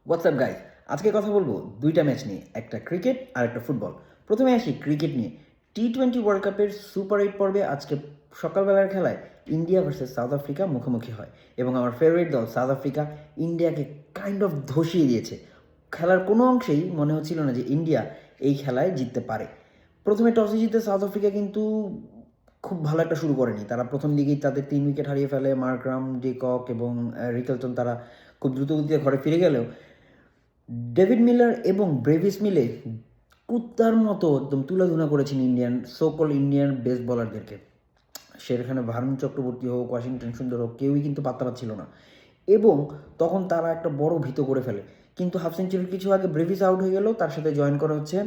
WhatsApp guys, আজকে কথা বলবো দুইটা ম্যাচ নিয়ে, একটা ক্রিকেট আর একটা ফুটবল। প্রথমে আসি ক্রিকেট নিয়ে। টি-20 ওয়ার্ল্ড কাপের সুপার 8 পর্বে আজকে সকালবেলার খেলায় ইন্ডিয়া ভার্সেস সাউথ আফ্রিকা মুখোমুখি হয় এবং আমার ফেভারিট দল সাউথ আফ্রিকা ইন্ডিয়াকে কাইন্ড অফ ধসিয়ে দিয়েছে। খেলার কোনো অংশেই মনে হচ্ছিল না যে ইন্ডিয়া এই খেলায় জিততে পারে। প্রথমে টসে জিতে সাউথ আফ্রিকা কিন্তু খুব ভালো একটা শুরু করেনি। তারা প্রথম দিকেই তাদের 3 উইকেট হারিয়ে ফেলে। মার্করাম, ডিকক এবং রিকেলটন তারা খুব দ্রুতগতিতে ঘরে ফিরে গেলেও ডেভিড মিলার এবং ব্রেভিস মিলে কুত্তার মতো একদম তুলাধুনা করেছেন ইন্ডিয়ান সোকল ইন্ডিয়ান বেস বলারদেরকে। সেখানে ভারুণ চক্রবর্তী হোক, ওয়াশিংটন সুন্দর হোক, কেউই কিন্তু পাত্তা পাচ্ছিল না এবং তখন তারা একটা বড় ভীত করে ফেলে। কিন্তু হাফ সেঞ্চুরির কিছু আগে ব্রেভিস আউট হয়ে গেল, তার সাথে জয়েন করা হচ্ছে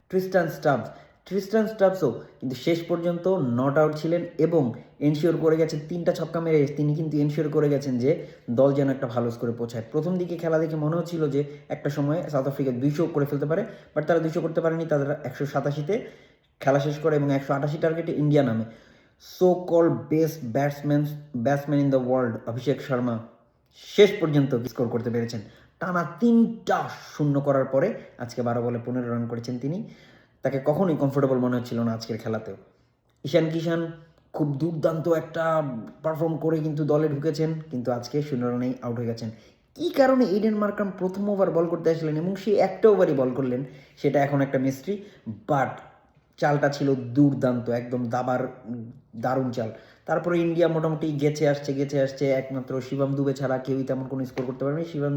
ট্রিস্টান স্টাবসও কিন্তু শেষ পর্যন্ত নট আউট ছিলেন এবং এনশিওর করে গেছেন 3টা ছক্কা মেরে। তিনি কিন্তু এনশিওর করে গেছেন যে দল যেন একটা ভালো স্কোরে পৌঁছায়। প্রথম দিকে খেলা দেখে মনে হচ্ছিল যে একটা সময় সাউথ আফ্রিকা 200 করে ফেলতে পারে, বাট তারা 200 করতে পারেনি। তারা 187-তে খেলা শেষ করে এবং 188 টার্গেটে ইন্ডিয়া নামে। So called best batsman in the world Abhishek Sharma শেষ পর্যন্ত স্কোর করতে পেরেছেন। টানা 3টা শূন্য করার পরে আজকে 12 বলে 15 রান করেছেন তিনি। তাকে কখনোই কমফোর্টেবল মনে হচ্ছিল না আজকের খেলাতেও। ঈশান কিষান খুব দুর্দান্ত একটা পারফর্ম করে কিন্তু দলে ঢুকেছেন, কিন্তু আজকে 0 রানেই আউট হয়ে গেছেন। কী কারণে এইডেন মার্কাম প্রথম ওভার বল করতে আসলেন এবং সেই একটা ওভারই বল করলেন, সেটা এখন একটা মিস্ট্রি। বাট চালটা ছিল দুর্দান্ত, একদম দারুণ চাল। তারপরে ইন্ডিয়া মোটামুটি গেছে আসছে। একমাত্র শিবম দুবে ছাড়া কেউই তেমন কোনো স্কোর করতে পারেনি। শিবম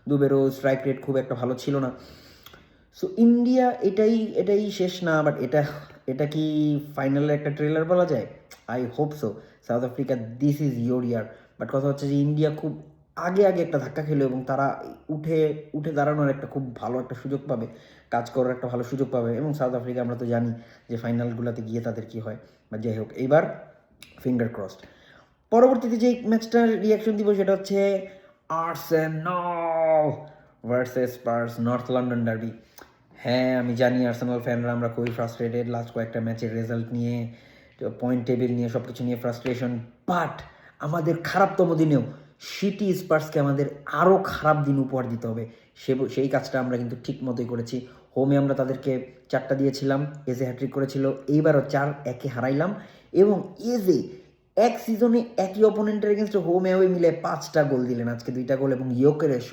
দুবেরও স্ট্রাইক রেট খুব একটা ভালো ছিল না। সো ইন্ডিয়া এটাই শেষ না, বাট এটা কি ফাইনালের একটা ট্রেলার বলা যায়? I hope so. South Africa, this is your year. But কথা হচ্ছে যে ইন্ডিয়া খুব আগে একটা ধাক্কা খেলো এবং তারা উঠে উঠে দাঁড়ানোর একটা খুব ভালো একটা সুযোগ পাবে, কাজ করার একটা ভালো সুযোগ পাবে। এবং সাউথ আফ্রিকা আমরা তো জানি যে ফাইনালগুলোতে গিয়ে তাদের কি হয়, বা যাই হোক, এইবার ফিঙ্গার ক্রসড। পরবর্তীতে যে ম্যাচটার রিয়াকশন দিব সেটা হচ্ছে Arsenal versus Spurs, north London derby. হ্যাঁ, আমি জানি আর্সেনাল ফ্যানরা আমরা খুবই ফ্রাস্ট্রেটেড লাস্ট কয়েকটা ম্যাচের রেজাল্ট নিয়ে, পয়েন্ট টেবিল নিয়ে, সব কিছু নিয়ে ফ্রাস্ট্রেশন। বাট আমাদের খারাপতম দিনেও সিটি স্পার্সকে আমাদের আরও খারাপ দিন উপহার দিতে হবে। সেই কাজটা আমরা কিন্তু ঠিক মতোই করেছি। হোমে আমরা তাদেরকে 4টা দিয়েছিলাম, এজে হ্যাট্রিক করেছিল, এইবারও 4-1 হারাইলাম। এবং এজে এক সিজনে একই অপোনেন্টের এগেনস্টে হোম অ্যাওয়ে মিলে 5টা গোল দিলেন, আজকে 2টা গোল। এবং ইয়োকেরেশ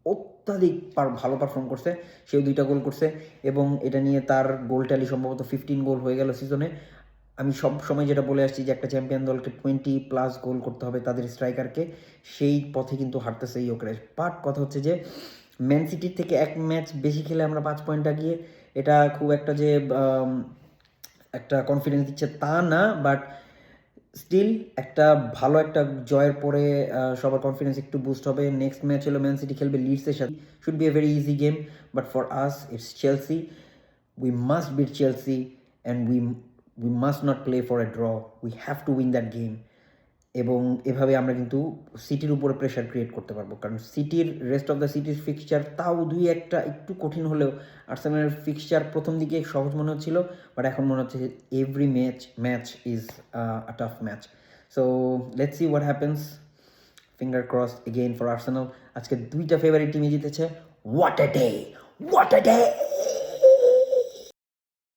অত্যাধিক ভালো পারফর্ম করছে, সেও 2টা গোল করছে এবং এটা নিয়ে তার গোল ট্যালি সম্ভবত 15 গোল হয়ে গেল সিজনে। আমি সব সময় যেটা বলে আসছি যে একটা চ্যাম্পিয়ন দলকে 20+ গোল করতে হবে তাদের স্ট্রাইকারকে, সেই পথে কিন্তু হাঁটতেছে ইয়োকেরেশ। বাট কথা হচ্ছে যে ম্যান সিটির থেকে এক ম্যাচ বেশি খেলে আমরা 5 পয়েন্ট আগিয়ে, এটা খুব একটা যে একটা কনফিডেন্স দিচ্ছে তা না। বাট স্টিল একটা ভালো একটা জয়ের পরে সবার কনফিডেন্স একটু বুস্ট হবে। নেক্সট ম্যাচ হলো ম্যান সিটি খেলবে লিডসের সাথে, should be a very easy game. But for us it's Chelsea, we must beat Chelsea and we must not play for a draw, we have to win that game. এবং এভাবে আমরা কিন্তু সিটির উপরে pressure create করতে পারবো, কারণ সিটির রেস্ট অফ দ্য সিটির ফিক্সচার তাও 2-1টা একটু কঠিন হলেও আর্সেনালের ফিক্সচার প্রথম দিকে সহজ মনে হচ্ছিল, বাট এখন মনে হচ্ছে যে every match is a tough match. So let's see what happens. Finger cross again for Arsenal. আজকে 2টা ফেভারিট টিমই জিতেছে। What a day!